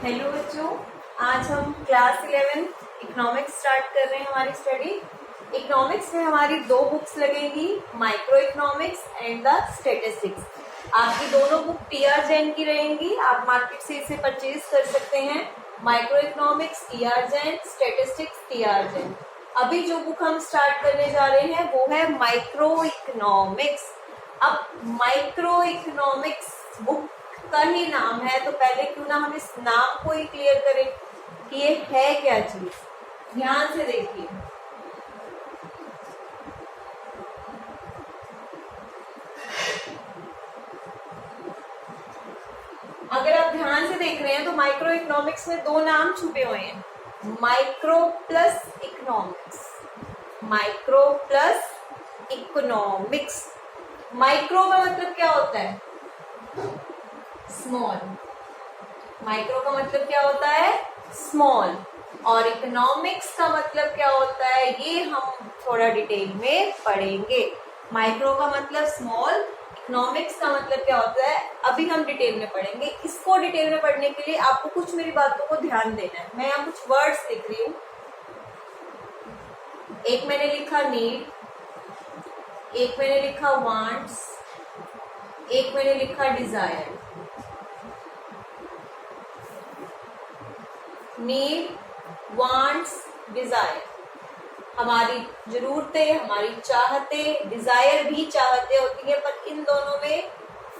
Hello बच्चों, आज हम क्लास 11 इकोनॉमिक्स स्टार्ट कर रहे हैं हमारी स्टडी। इकोनॉमिक्स में हमारी दो बुक्स लगेंगी, micro economics and the statistics. आपकी दोनों बुक टीआर जैन की रहेंगी, आप मार्केट से इसे परचेज कर सकते हैं। Micro economics TR Jain, statistics TR Jain. अभी जो बुक हम स्टार्ट करने जा रहे हैं वो है माइक्रो इकोनॉमिक्स। अब माइक्रो इकोनॉमिक्स बुक का ही नाम है, तो पहले क्यों ना हम इस नाम को ही क्लियर करें कि ये है क्या चीज। ध्यान से देखिए, अगर आप ध्यान से देख रहे हैं तो माइक्रो इकोनॉमिक्स में दो नाम छुपे हुए हैं, micro plus economics. Micro plus economics. Micro का मतलब क्या होता है? स्मॉल। माइक्रो का मतलब क्या होता है? स्मॉल। और इकोनॉमिक्स का मतलब क्या होता है, ये हम थोड़ा डिटेल में पढ़ेंगे। माइक्रो का मतलब स्मॉल, इकोनॉमिक्स का मतलब क्या होता है अभी हम डिटेल में पढ़ेंगे। इसको डिटेल में पढ़ने के लिए आपको कुछ मेरी बातों को ध्यान देना है। मैं यहाँ कुछ वर्ड्स लिख रही हूँ। एक मैंने लिखा नीड, एक मैंने लिखा वांट्स, एक मैंने लिखा डिजायर। Need, wants, Dzire. हमारी जरूरतें, हमारी चाहतें, डिजायर भी चाहते होती है, पर इन दोनों में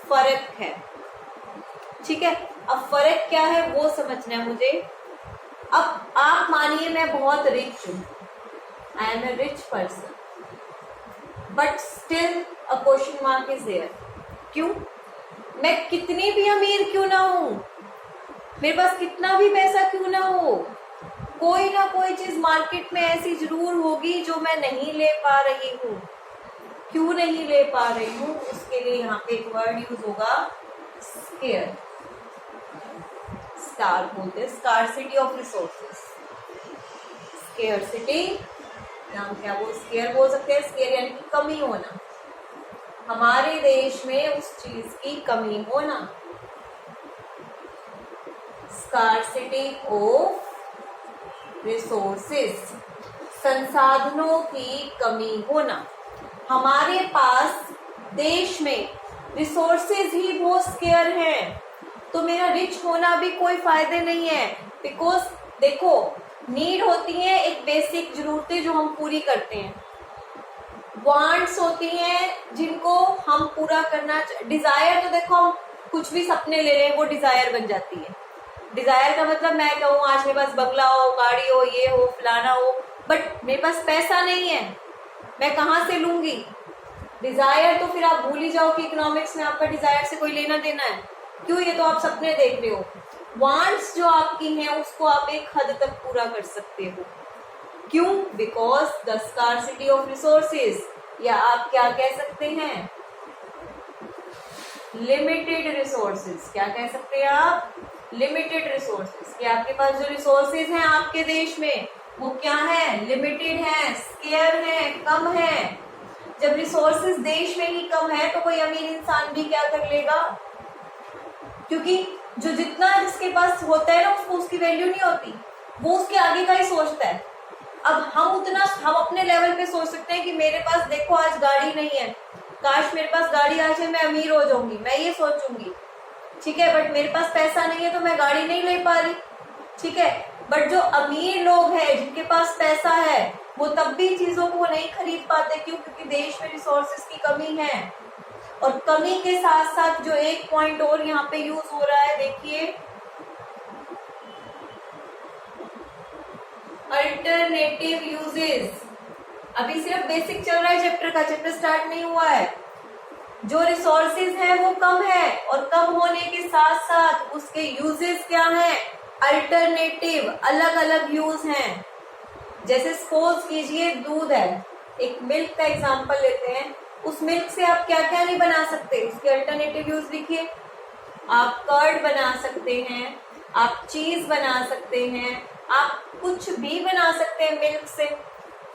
फर्क है। ठीक है, अब फर्क क्या है वो समझना है मुझे। अब आप मानिए मैं बहुत रिच हूं, I am a rich person, but still a question mark is there. क्यों? मैं कितनी भी अमीर क्यों ना हूं, मेरे पास कितना भी पैसा क्यों ना हो, कोई ना कोई चीज मार्केट में ऐसी जरूर होगी जो मैं नहीं ले पा रही हूँ। क्यों नहीं ले पा रही हूँ, उसके लिए यहाँ पे एक वर्ड यूज होगा, स्केयर। स्कार बोलते हैं, स्कार्सिटी ऑफ रिसोर्सेस। स्केयरसिटी, नाम क्या वो स्केयर बोल सकते हैं। स्केयर यानी कि कमी होना, हमारे देश में उस चीज की कमी होना। स्कार्सिटी ऑफ रिसोर्सेस, संसाधनों की कमी होना। हमारे पास देश में रिसोर्सेज ही बहुत स्केयर हैं, तो मेरा रिच होना भी कोई फायदे नहीं है। बिकॉज देखो, नीड होती है एक बेसिक जरूरतें जो हम पूरी करते हैं, वांट्स होती हैं जिनको हम पूरा करना। डिजायर तो देखो हम कुछ भी सपने ले लें वो डिजायर बन जाती है। डिजायर का मतलब मैं कहूँ आज मेरे पास बंगला हो, गाड़ी हो, ये हो, फलाना हो, बट मेरे पास पैसा नहीं है, मैं कहाँ से लूंगी? डिजायर तो फिर आप भूल ही जाओ कि इकोनॉमिक्स में आपका डिजायर से कोई लेना देना है। क्यों? ये तो आप सपने देख रहे हो। वांट्स जो आपकी हैं उसको आप एक हद तक पूरा कर सकते हो। क्यों? Because the scarcity of resources, या आप क्या कह सकते हैं, लिमिटेड रिसोर्सेज। क्या कह सकते हैं आप? Limited resources. कि आपके पास जो रिसोर्सेज हैं आपके देश में वो क्या है? लिमिटेड है, स्केयर है, कम है। जब रिसोर्सेज देश में ही कम है तो कोई अमीर इंसान भी क्या कर लेगा? क्योंकि जो जितना जिसके पास होता है ना उसको उसकी वैल्यू नहीं होती, वो उसके आगे का ही सोचता है। अब हम अपने लेवल पे सोच सकते हैं कि मेरे पास देखो आज गाड़ी नहीं है, काश मेरे पास गाड़ी आ जाए, मैं अमीर हो जाऊंगी, मैं ये सोचूंगी। ठीक है, बट मेरे पास पैसा नहीं है तो मैं गाड़ी नहीं ले पा रही। ठीक है, बट जो अमीर लोग हैं जिनके पास पैसा है वो तब भी चीजों को नहीं खरीद पाते। क्यों? क्योंकि देश में रिसोर्सेज की कमी है। और कमी के साथ साथ जो एक पॉइंट और यहाँ पे यूज हो रहा है, देखिए, अल्टरनेटिव यूजेस। अभी सिर्फ बेसिक चल रहा है चैप्टर का, चैप्टर स्टार्ट नहीं हुआ है। जो रिसोर्सेज हैं वो कम है, और कम होने के साथ साथ उसके यूजेस क्या हैं? अल्टरनेटिव, अलग अलग यूज हैं। जैसे सपोज कीजिए दूध है, एक मिल्क का एग्जांपल लेते हैं। उस मिल्क से आप क्या क्या नहीं बना सकते, उसके अल्टरनेटिव यूज लिखिए। आप कर्ड बना सकते हैं, आप चीज बना सकते हैं, आप कुछ भी बना सकते हैं मिल्क से।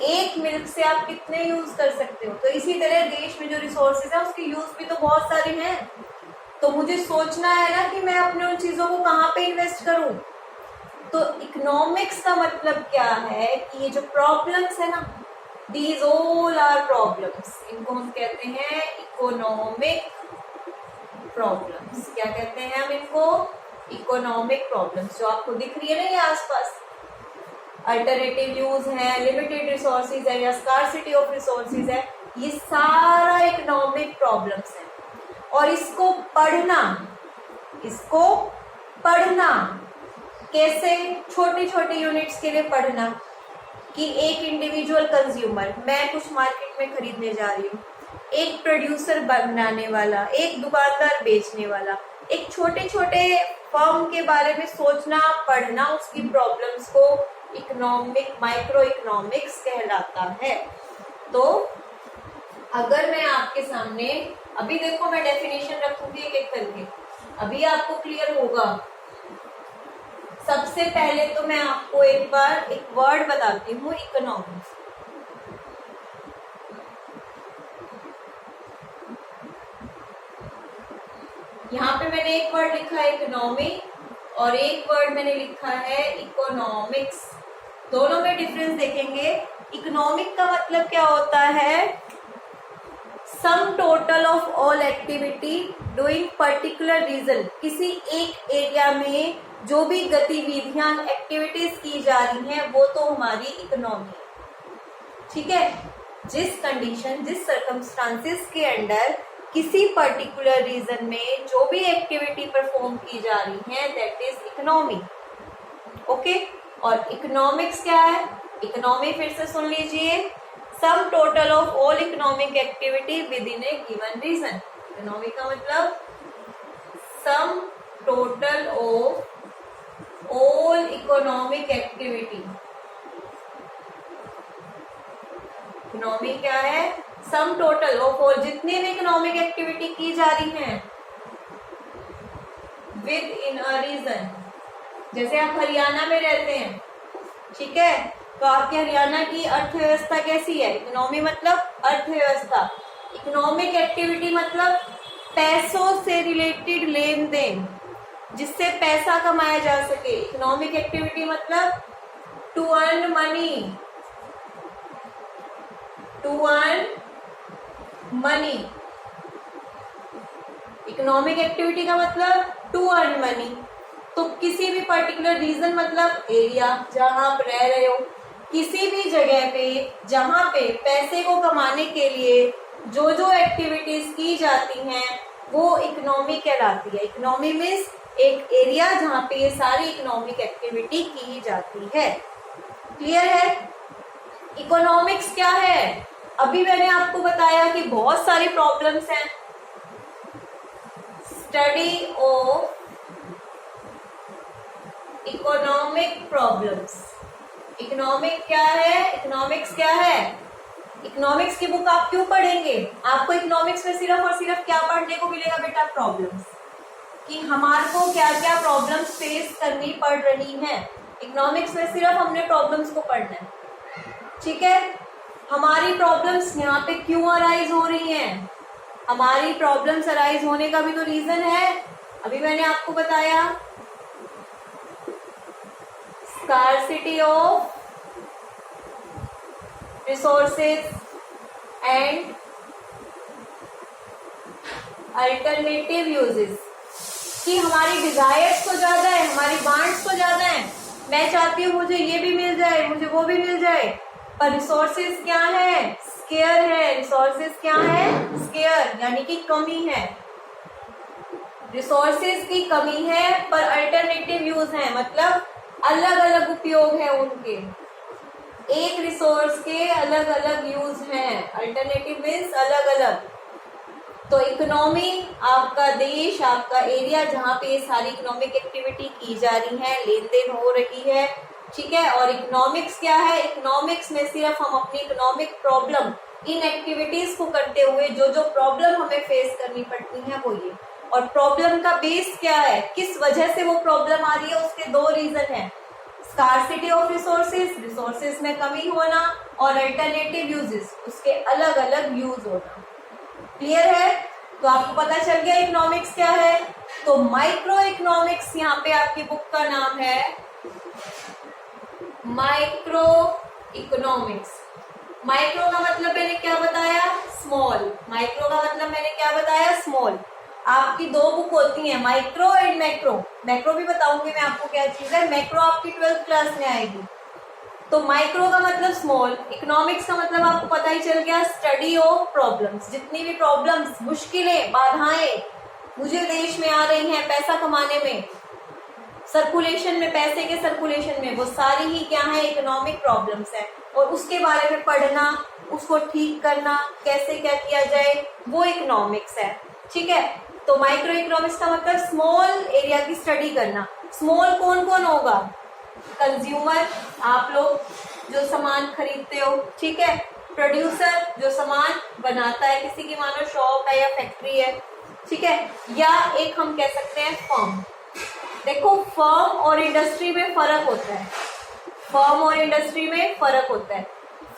एक मिल्क से आप कितने यूज कर सकते हो। तो इसी तरह देश में जो रिसोर्सेज है उसके यूज भी तो बहुत सारे हैं। तो मुझे सोचना है ना कि मैं अपने उन चीजों को कहाँ पे इन्वेस्ट करूं। तो इकोनॉमिक्स का मतलब क्या है कि ये जो प्रॉब्लम्स है ना, दीज ऑल आर प्रॉब्लम्स, इनको हम कहते हैं इकोनॉमिक प्रॉब्लम्स। क्या कहते हैं हम इनको? Economic problems. जो आपको दिख रही है ना ये आसपास, अल्टरनेटिव यूज है, लिमिटेड रिसोर्सेज है या स्कार्सिटी ऑफ रिसोर्सेज है, ये सारा इकोनॉमिक प्रॉब्लम्स है। और इसको पढ़ना कैसे? छोटी छोटी यूनिट्स के लिए पढ़ना कि एक इंडिविजुअल कंज्यूमर, मैं कुछ मार्केट में खरीदने जा रही हूँ, एक प्रोड्यूसर बनाने वाला, एक दुकानदार बेचने वाला, एक छोटे छोटे फर्म के बारे में सोचना, पढ़ना, उसकी प्रॉब्लम्स को इकोनॉमिक माइक्रो इकोनॉमिक्स कहलाता है। तो अगर मैं आपके सामने अभी देखो, मैं डेफिनेशन रखूंगी एक एक करके, अभी आपको क्लियर होगा। सबसे पहले तो मैं आपको एक बार एक वर्ड बताती हूँ, इकोनॉमिक्स। यहाँ पे मैंने एक वर्ड लिखा है इकोनॉमी और एक वर्ड मैंने लिखा है इकोनॉमिक्स। दोनों में डिफरेंस देखेंगे। इकोनॉमिक का मतलब क्या होता है? Sum total of all activity doing particular region, किसी एक एरिया में जो भी गतिविधियां एक्टिविटीज की जा रही हैं वो तो हमारी इकोनॉमी है। ठीक है, जिस कंडीशन, जिस सर्कमस्टांसेस के अंडर किसी पर्टिकुलर रीजन में जो भी एक्टिविटी परफॉर्म की जा रही है, दैट इज इकोनॉमी। ओके, और इकोनॉमिक्स क्या है? इकोनॉमी फिर से सुन लीजिए, sum total of all economic activity within a given region. Economy का मतलब sum total of all economic activity. Economy क्या है? सम टोटल ऑफ ऑल, जितनी भी इकोनॉमिक एक्टिविटी की जा रही है विद इन अ रीजन। जैसे आप हरियाणा में रहते हैं, ठीक है, तो आपके हरियाणा की अर्थव्यवस्था कैसी है? इकोनॉमी मतलब अर्थव्यवस्था। इकोनॉमिक एक्टिविटी मतलब पैसों से रिलेटेड लेन देन, जिससे पैसा कमाया जा सके। इकोनॉमिक एक्टिविटी मतलब to earn money, to earn money. Economic activity का मतलब टू अर्न मनी। तो किसी भी पर्टिकुलर रीजन मतलब एरिया जहां आप रह रहे हो, किसी भी जगह पे जहां पे पैसे को कमाने के लिए जो जो एक्टिविटीज की जाती हैं वो इकोनॉमी कहलाती है। इकोनॉमी मीन्स एक एरिया जहां पे ये सारी इकोनॉमिक एक्टिविटी की जाती है। क्लियर है? इकोनॉमिक्स क्या है? अभी मैंने आपको बताया कि बहुत सारी प्रॉब्लम्स हैं। Study of economic problems. Economic क्या है? इकोनॉमिक्स क्या है? इकोनॉमिक्स की बुक आप क्यों पढ़ेंगे? आपको इकोनॉमिक्स में सिर्फ और सिर्फ क्या पढ़ने को मिलेगा बेटा? प्रॉब्लम्स, कि हमारे को क्या क्या प्रॉब्लम्स फेस करनी पड़ रही हैं। इकोनॉमिक्स में सिर्फ हमने प्रॉब्लम्स को पढ़ना है। ठीक है, हमारी प्रॉब्लम्स यहाँ पे क्यों अराइज हो रही हैं? हमारी प्रॉब्लम्स अराइज होने का भी तो रीजन है, अभी मैंने आपको बताया। Scarcity of resources and alternative uses, कि हमारी डिजायर्स तो ज्यादा है, हमारी वांट्स तो ज्यादा है। मैं चाहती हूँ मुझे ये भी मिल जाए, मुझे वो भी मिल जाए, पर रिसोर्सेज क्या है? स्केयर है। रिसोर्सेज क्या है? स्केयर, यानी कि कमी है। रिसोर्सेज की कमी है पर अल्टरनेटिव यूज है, मतलब अलग अलग उपयोग है उनके। एक रिसोर्स के अलग अलग यूज हैं। अल्टरनेटिव मीन्स अलग अलग। तो इकोनॉमी आपका देश, आपका एरिया जहाँ पे ये सारी इकोनॉमिक एक्टिविटी की जा रही है, लेन देन हो रही है। ठीक है, और इकोनॉमिक्स क्या है? इकोनॉमिक्स में सिर्फ हम अपनी इकोनॉमिक प्रॉब्लम, इन एक्टिविटीज को करते हुए जो जो प्रॉब्लम हमें फेस करनी पड़ती है वो ये। और प्रॉब्लम का बेस क्या है? किस वजह से वो प्रॉब्लम आ रही है? उसके दो रीजन है, स्कार्सिटी ऑफ रिसोर्सेज, रिसोर्सेज में कमी होना, और अल्टरनेटिव यूजेस, उसके अलग अलग यूज होना। क्लियर है? तो आपको पता चल गया इकोनॉमिक्स क्या है। तो माइक्रो इकोनॉमिक्स यहाँ पे आपकी बुक का नाम है माइक्रो इकोनॉमिक्स। माइक्रो का मतलब मैंने क्या बताया? स्मॉल। माइक्रो का मतलब मैंने क्या बताया? स्मॉल। आपकी दो बुक होती हैं, माइक्रो एंड मैक्रो। मैक्रो भी बताऊंगी मैं आपको क्या चीज है। मैक्रो आपकी 12th क्लास में आएगी। तो माइक्रो का मतलब स्मॉल, इकोनॉमिक्स का मतलब आपको पता ही चल गया, स्टडी ऑफ प्रॉब्लम्स। जितनी भी प्रॉब्लम्स, मुश्किलें, बाधाएं मुझे देश में आ रही हैं पैसा कमाने में, सर्कुलेशन में, पैसे के सर्कुलेशन में, वो सारी ही क्या है? इकोनॉमिक प्रॉब्लम्स है। और उसके बारे में पढ़ना, उसको ठीक करना, कैसे क्या किया जाए, वो इकोनॉमिक्स है। ठीक है। तो माइक्रो इकोनॉमिक्स का मतलब स्मॉल एरिया की स्टडी करना। स्मॉल कौन कौन होगा? कंज्यूमर, आप लोग जो सामान खरीदते हो। ठीक है। प्रोड्यूसर, जो सामान बनाता है, किसी की मानो शॉप है या फैक्ट्री है। ठीक है। या एक हम कह सकते हैं फर्म। देखो, फर्म और इंडस्ट्री में फर्क होता है। फर्म और इंडस्ट्री में फर्क होता है।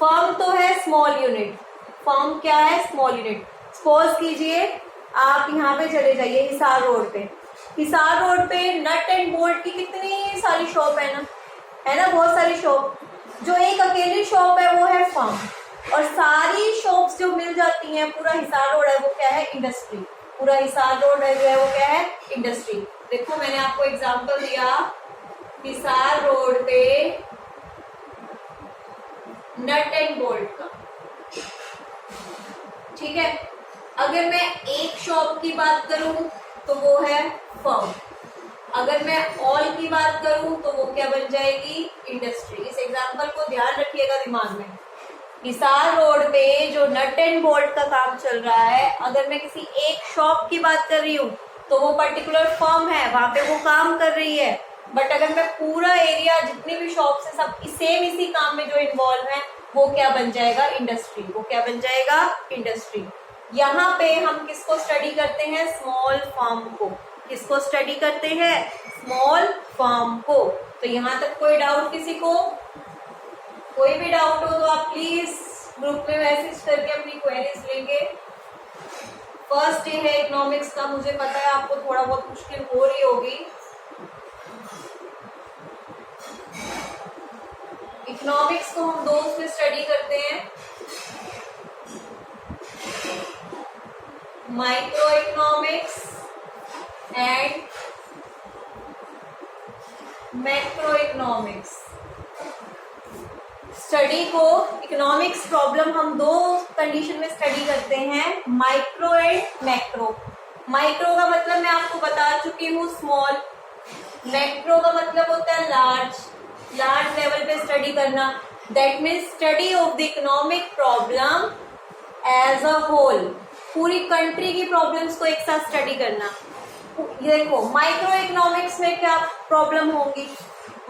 फर्म तो है स्मॉल यूनिट। फर्म क्या है? Small unit. सपोज कीजिए आप यहाँ पे चले जाइए हिसार रोड पे। हिसार रोड पे नट एंड बोल्ट की कितनी सारी शॉप है ना, है ना, बहुत सारी शॉप। जो एक अकेली शॉप है वो है फर्म, और सारी शॉप्स जो मिल जाती हैं, पूरा हिसार रोड है वो क्या है? इंडस्ट्री। पूरा हिसार रोड है जो है वो क्या है? इंडस्ट्री। देखो मैंने आपको एग्जांपल दिया, हिसार रोड पे नट एंड बोल्ट का। ठीक है। अगर मैं एक शॉप की बात करूं तो वो है फर्म। अगर मैं ऑल की बात करूं तो वो क्या बन जाएगी? इंडस्ट्री। इस एग्जांपल को ध्यान रखिएगा दिमाग में। हिसार रोड पे जो नट एंड बोल्ट का काम चल रहा है, अगर मैं किसी एक शॉप की बात कर रही हूँ तो वो पर्टिकुलर फर्म है, वहां पे वो काम कर रही है। बट अगर मैं पूरा एरिया, जितनी भी शॉप्स है, सब सेम इसी काम में जो इन्वॉल्व है, वो क्या बन जाएगा? इंडस्ट्री। वो क्या बन जाएगा? इंडस्ट्री। यहाँ पे हम किसको स्टडी करते हैं? स्मॉल फर्म को। किसको स्टडी करते हैं? स्मॉल फर्म को। तो यहाँ तक कोई डाउट किसी को? कोई भी डाउट हो तो आप प्लीज ग्रुप में मैसेज करके अपनी क्वेरीज लेंगे। फर्स्ट डे है इकोनॉमिक्स का, मुझे पता है आपको थोड़ा बहुत मुश्किल हो रही होगी। इकोनॉमिक्स को हम दो उसमें स्टडी करते हैं, micro economics and macro economics. Study को, इकोनॉमिक्स प्रॉब्लम हम दो कंडीशन में स्टडी करते हैं, माइक्रो एंड मैक्रो। माइक्रो का मतलब मैं आपको बता चुकी हूँ, स्मॉल। मैक्रो का मतलब होता है लार्ज। लार्ज लेवल पे स्टडी करना। That means study of the economic problem as a whole. पूरी कंट्री की प्रॉब्लम्स को एक साथ स्टडी करना। देखो माइक्रो इकोनॉमिक्स में क्या प्रॉब्लम होगी?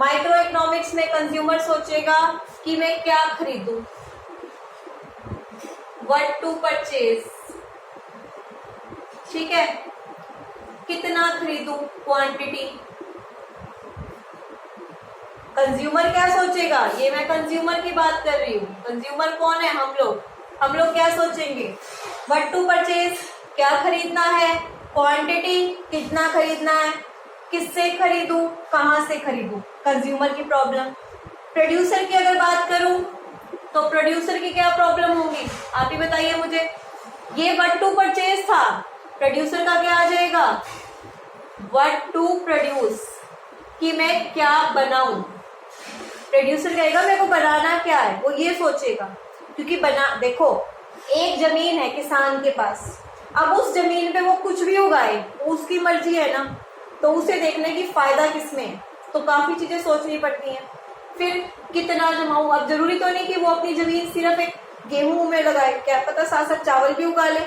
माइक्रो इकोनॉमिक्स में कंज्यूमर सोचेगा कि मैं क्या खरीदूं, व्हाट टू परचेज। ठीक है। कितना खरीदूं, क्वांटिटी। कंज्यूमर क्या सोचेगा? ये मैं कंज्यूमर की बात कर रही हूँ। कंज्यूमर कौन है? हम लोग। हम लोग क्या सोचेंगे? व्हाट टू परचेज, क्या खरीदना है, क्वांटिटी, कितना खरीदना है, किससे खरीदूं, कहां से खरीदूं। कंज्यूमर की प्रॉब्लम। प्रोड्यूसर की अगर बात करूं तो प्रोड्यूसर की क्या प्रॉब्लम होगी? आप ही बताइए मुझे। ये व्हाट टू परचेज था, प्रोड्यूसर का क्या आ जाएगा? व्हाट टू प्रोड्यूस, कि मैं क्या बनाऊं। प्रोड्यूसर कहेगा मेरे को बनाना क्या है, वो ये सोचेगा। क्योंकि देखो एक जमीन है किसान के पास, अब उस जमीन पे वो कुछ भी उगाए, उसकी मर्जी है ना, तो उसे देखने की फायदा किसमें है, तो काफी चीजें सोचनी पड़ती हैं। फिर कितना जमाऊं, अब जरूरी तो नहीं कि वो अपनी जमीन सिर्फ एक गेहूं में लगाए, क्या पता साथ साथ चावल भी उगा ले,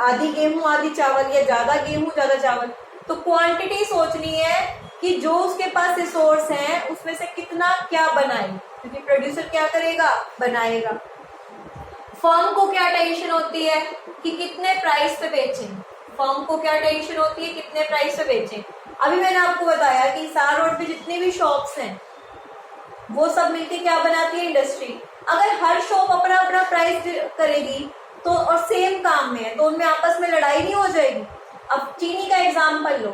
आधी गेहूं आधी चावल, या ज्यादा गेहूं ज्यादा चावल। तो क्वांटिटी सोचनी है कि जो उसके पास रिसोर्स है उसमें से कितना क्या बनाए, क्योंकि प्रोड्यूसर क्या करेगा? बनाएगा। फर्म को क्या टेंशन होती है कि कितने प्राइस पे बेचें। फर्म को क्या टेंशन होती है? कितने प्राइस पे बेचें। अभी मैंने आपको बताया कि हिसार रोड पे जितनी भी शॉप्स हैं वो सब मिलके क्या बनाती है? इंडस्ट्री। अगर हर शॉप अपना अपना प्राइस करेगी तो, और सेम काम में है, तो उनमें आपस में लड़ाई नहीं हो जाएगी। अब चीनी का एग्जाम्पल लो।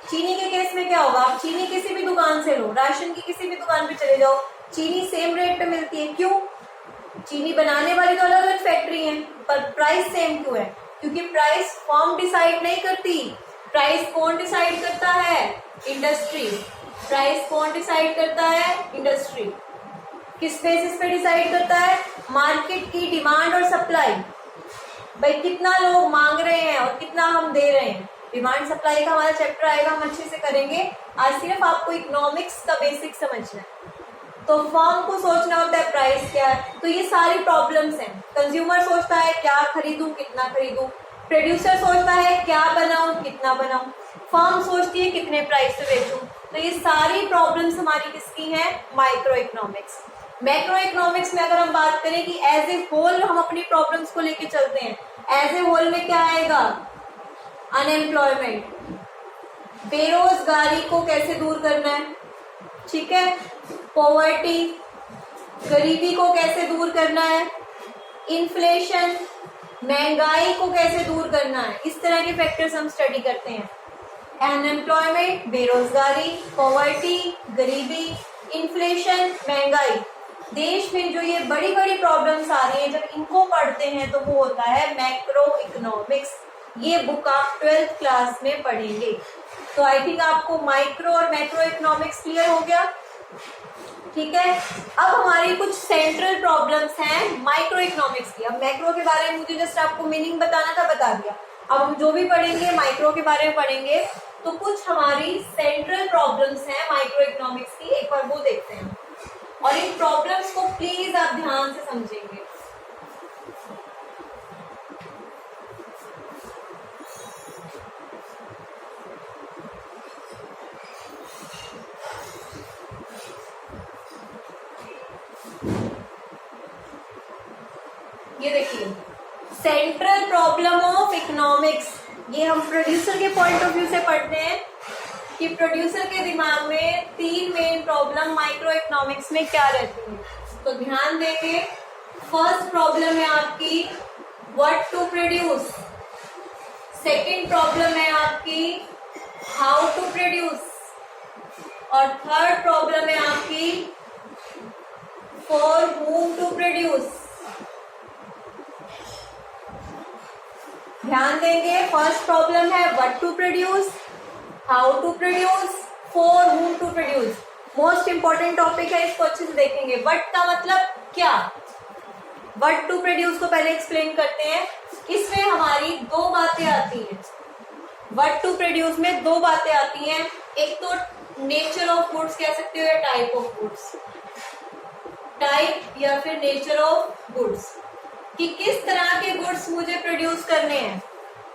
चीनी के केस में क्या होगा? आप चीनी किसी भी दुकान से लो, राशन की किसी भी दुकान पे चले जाओ, चीनी सेम रेट पे मिलती है। क्यों? चीनी बनाने वाली तो अलग अलग फैक्ट्री है, पर प्राइस सेम क्यों है? क्योंकि प्राइस फर्म डिसाइड नहीं करती। प्राइस कौन डिसाइड करता है? इंडस्ट्री। प्राइस कौन डिसाइड करता है? इंडस्ट्री। किस बेसिस पे डिसाइड करता है? मार्केट की डिमांड और सप्लाई। भाई कितना लोग मांग रहे हैं और कितना हम दे रहे हैं। डिमांड सप्लाई का हमारा चैप्टर आएगा, हम अच्छे से करेंगे। आज सिर्फ आपको इकोनॉमिक्स का बेसिक समझना है। तो फर्म को सोचना होता है प्राइस क्या है। तो ये सारी प्रॉब्लम्स हैं। कंज्यूमर सोचता है क्या खरीदूं, कितना खरीदूं। प्रोड्यूसर सोचता है क्या बनाऊं, कितना बनाऊं। फर्म सोचती है कितने प्राइस से बेचूं। तो ये सारी प्रॉब्लम्स हमारी किसकी हैं? Micro economics. मैक्रो इकोनॉमिक्स में अगर हम बात करें कि एज ए होल हम अपनी प्रॉब्लम्स को लेके चलते हैं, एज ए होल में क्या आएगा? अनएम्प्लॉयमेंट, बेरोजगारी को कैसे दूर करना है, ठीक है। पॉवर्टी, गरीबी को कैसे दूर करना है। इन्फ्लेशन, महंगाई को कैसे दूर करना है। इस तरह के फैक्टर्स हम स्टडी करते हैं। अनएम्प्लॉयमेंट, बेरोजगारी, पॉवर्टी, गरीबी, इन्फ्लेशन, महंगाई। देश में जो ये बड़ी बड़ी प्रॉब्लम्स आ रही हैं, जब इनको पढ़ते हैं तो वो होता है मैक्रो इकोनॉमिक्स। ये बुक आप 12th क्लास में पढ़ेंगे। तो आई थिंक आपको माइक्रो और मैक्रो इकोनॉमिक्स क्लियर हो गया, ठीक है। अब हमारी कुछ सेंट्रल प्रॉब्लम्स हैं माइक्रो इकोनॉमिक्स की। अब मैक्रो के बारे में मुझे जस्ट आपको मीनिंग बताना था, बता दिया। अब हम जो भी पढ़ेंगे माइक्रो के बारे में पढ़ेंगे। तो कुछ हमारी सेंट्रल प्रॉब्लम्स हैं माइक्रो इकोनॉमिक्स की, एक बार वो देखते हैं। और इन प्रॉब्लम्स को प्लीज आप ध्यान से समझेंगे। ये देखिए, सेंट्रल प्रॉब्लम ऑफ इकोनॉमिक्स। ये हम प्रोड्यूसर के पॉइंट ऑफ व्यू से पढ़ते हैं कि प्रोड्यूसर के दिमाग में 3 मेन प्रॉब्लम माइक्रो इकोनॉमिक्स में क्या रहती है। तो ध्यान देंगे, फर्स्ट प्रॉब्लम है आपकी what to produce. Second problem है आपकी हाउ टू प्रोड्यूस। और थर्ड प्रॉब्लम है आपकी फॉर whom टू प्रोड्यूस। ध्यान देंगे, फर्स्ट प्रॉब्लम है what to produce, how to produce, for whom to produce. Most important topic है, इसको अच्छे से देखेंगे। व्हाट का मतलब क्या, व्हाट टू प्रोड्यूस को पहले एक्सप्लेन करते हैं। इसमें हमारी 2 बातें आती हैं। व्हाट टू प्रोड्यूस में 2 बातें आती हैं। एक तो नेचर ऑफ गुड्स कह सकते हो या टाइप ऑफ गुड्स। टाइप या फिर नेचर ऑफ गुड्स, कि किस तरह के गुड्स मुझे प्रोड्यूस करने हैं।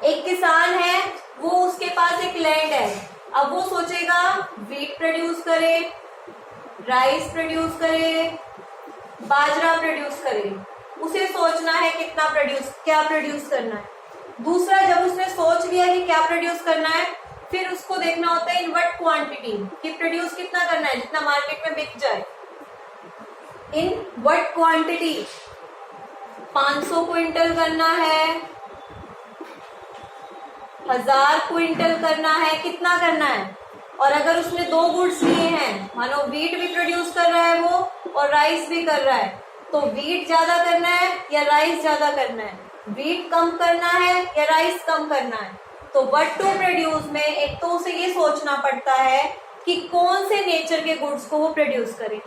एक किसान है, वो उसके पास एक लैंड है। अब वो सोचेगा व्हीट प्रोड्यूस करे, राइस प्रोड्यूस करे, बाजरा प्रोड्यूस करे। उसे सोचना है कितना क्या प्रोड्यूस करना है। दूसरा, जब उसने सोच लिया कि क्या प्रोड्यूस करना है, फिर उसको देखना होता है इन व्हाट क्वांटिटी, कि प्रोड्यूस कितना करना है, जितना मार्केट में बिक जाए। इन व्हाट क्वांटिटी, 500 क्विंटल करना है, 1000 क्विंटल करना है, कितना करना है। और अगर उसने 2 गुड्स लिए हैं, मानो व्हीट भी प्रोड्यूस कर रहा है वो और राइस भी कर रहा है, तो व्हीट ज्यादा करना है या राइस ज्यादा करना है, व्हीट कम करना है या राइस कम करना है। तो व्हाट टू प्रोड्यूस में एक तो उसे ये सोचना पड़ता है कि कौन से नेचर के गुड्स को वो प्रोड्यूस करे।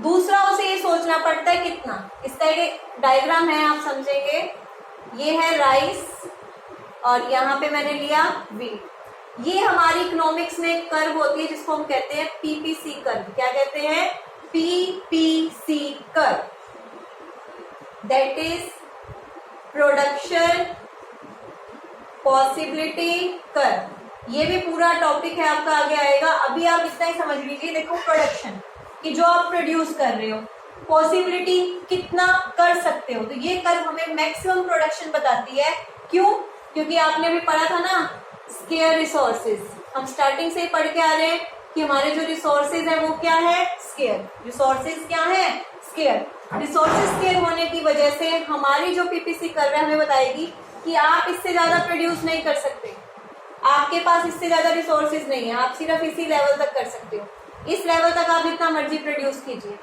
दूसरा, उसे ये सोचना पड़ता है कितना। इसका एक डायग्राम है, आप समझेंगे। ये है राइस और यहाँ पे मैंने लिया व्हीट। ये हमारी इकोनॉमिक्स में एक कर्व होती है जिसको हम कहते हैं पीपीसी कर्व। क्या कहते हैं? PPC curve, that is production possibility curve. ये भी पूरा टॉपिक है आपका, आगे आएगा। अभी आप इतना ही समझ लीजिए। देखो, प्रोडक्शन कि जो आप प्रोड्यूस कर रहे हो, पॉसिबिलिटी कितना कर सकते हो। तो ये कर्व हमें मैक्सिमम प्रोडक्शन बताती है। क्यों? क्योंकि आपने भी पढ़ा था ना स्केयर रिसोर्सेज। हम स्टार्टिंग से ही पढ़ के आ रहे हैं कि हमारे जो रिसोर्सेज है वो क्या है? स्केयर। रिसोर्सेज क्या है? स्केयर। रिसोर्सेज स्केयर होने की वजह से हमारी जो पीपीसी कर्व है हमें बताएगी कि आप इससे ज्यादा प्रोड्यूस नहीं कर सकते, आपके पास इससे ज्यादा रिसोर्सेज नहीं है, आप सिर्फ इसी लेवल तक कर सकते हो। इस लेवल तक आप जितना मर्जी प्रोड्यूस कीजिए।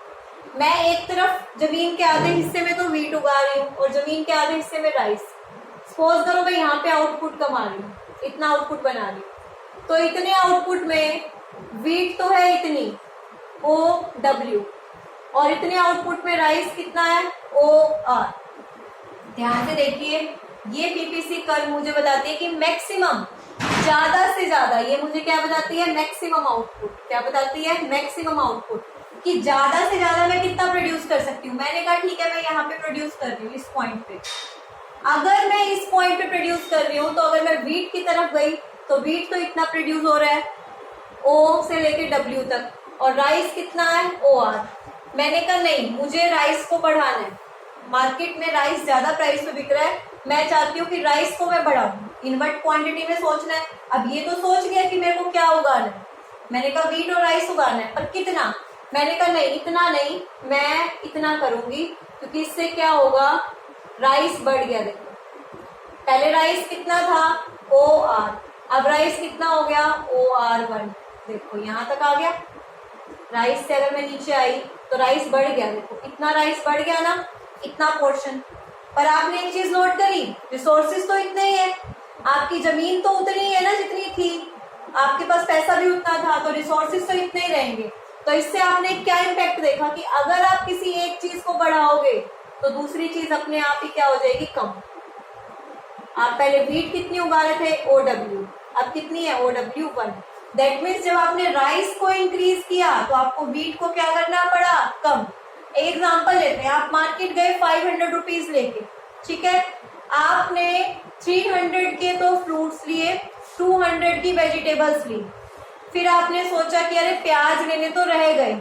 मैं एक तरफ जमीन के आधे हिस्से में तो वीट उगा रही हूँ और जमीन के आधे हिस्से में राइस। सपोज करो मैं यहाँ पे आउटपुट कमा रही हूँ, इतना आउटपुट बना रही हूँ, तो इतने आउटपुट में वीट तो है इतनी OW और इतने आउटपुट में राइस कितना है OR। ध्यान से देखिए, ये पीपीसी कर्व मुझे बताती है कि मैक्सिमम, ज्यादा से ज्यादा, ये मुझे क्या बताती है, मैक्सिमम आउटपुट। क्या बताती है, मैक्सिमम आउटपुट, कि ज्यादा से ज्यादा मैं कितना प्रोड्यूस कर सकती हूँ। मैंने कहा ठीक है मैं यहाँ पे प्रोड्यूस कर रही हूँ इस पॉइंट पे। अगर मैं इस पॉइंट पे प्रोड्यूस कर रही हूँ तो अगर मैं वीट की तरफ गई तो वीट तो इतना प्रोड्यूस हो रहा है O से लेके W तक, और राइस कितना है OR। मैंने कहा नहीं, मुझे राइस को बढ़ाना है, मार्केट में राइस ज्यादा प्राइस पे बिक रहा है, मैं चाहती हूँ कि राइस को मैं बढ़ाऊं। इनवर्ट क्वांटिटी में सोचना है। अब ये तो सोच गया कि मेरे को क्या उगाना है, मैंने कहा वीट और राइस उगाना है, पर कितना। मैंने कहा नहीं, इतना नहीं, मैं इतना करूंगी, क्योंकि इससे क्या होगा, राइस बढ़ गया। देखो पहले राइस कितना था OR, अब राइस कितना हो गया OR1। देखो यहाँ तक आ गया, राइस से अगर मैं नीचे आई तो राइस बढ़ गया। देखो इतना राइस बढ़ गया ना, इतना पोर्शन। पर आपने एक चीज नोट करी, रिसोर्सेज तो इतने ही है, आपकी जमीन तो उतनी ही है ना जितनी थी, आपके पास पैसा भी उतना था, तो रिसोर्सेज तो इतने ही रहेंगे। तो इससे आपने क्या इम्पैक्ट देखा कि अगर आप किसी एक चीज को बढ़ाओगे तो दूसरी चीज अपने आप ही क्या हो जाएगी, कम। आप पहले वीट कितनी उगा रहे थे OW, अब कितनी है OW1। दैट मीन्स जब आपने राइस को इंक्रीज किया तो आपको वीट को क्या करना पड़ा, कम। एक एग्जांपल लेते हैं, आप मार्केट गए 500 रुपीज लेके, ठीक है, आपने 300 के तो फ्रूट्स लिए, 200 की वेजिटेबल्स ली, फिर आपने सोचा कि अरे प्याज लेने तो रह गए।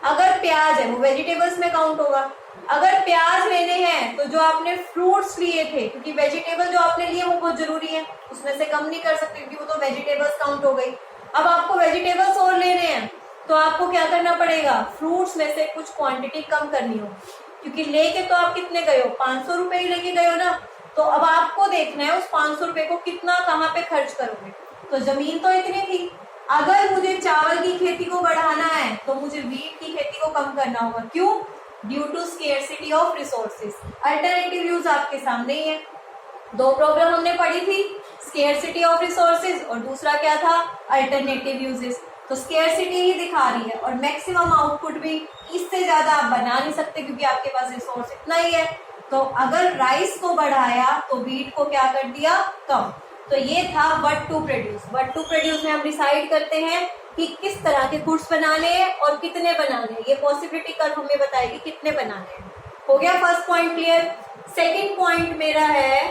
अगर प्याज है वो वेजिटेबल्स में काउंट होगा, अगर प्याज लेने हैं तो जो आपने फ्रूट्स लिए थे, क्योंकि वेजिटेबल जो आपने लिए वो बहुत जरूरी है, उसमें से कम नहीं कर सकते क्योंकि वो तो वेजिटेबल्स काउंट हो गई। अब आपको वेजिटेबल्स और लेने हैं तो आपको क्या करना पड़ेगा, फ्रूट्स में से कुछ क्वांटिटी कम करनी होगी, क्योंकि लेके तो आप कितने गए हो, 500 रुपए ही लेके गए हो ना। तो अब आपको देखना है उस 500 रुपए को कितना कहाँ पे खर्च करोगे। तो जमीन तो इतनी थी, अगर मुझे चावल की खेती को बढ़ाना है तो मुझे वीट की खेती को कम करना होगा। क्यों, due to scarcity of resources. Alternative use आपके सामने ही है। दो प्रॉब्लम हमने पढ़ी थी, स्केर्सिटी ऑफ रिसोर्सेज और दूसरा क्या था, अल्टरनेटिव यूजेस। तो स्केर्सिटी ही दिखा रही है और मैक्सिमम आउटपुट भी, इससे ज्यादा आप बना नहीं सकते क्योंकि आपके पास रिसोर्स इतना ही है। तो अगर राइस को बढ़ाया तो वीट को क्या कर दिया, कम। तो ये था what to produce. What to produce में हम डिसाइड करते हैं कि किस तरह के गुड्स बनाने हैं और कितने बनाने हैं। ये पॉसिबिलिटी कर्व हमें बताएगी कितने बनाने हैं। हो गया first point clear. Second point मेरा है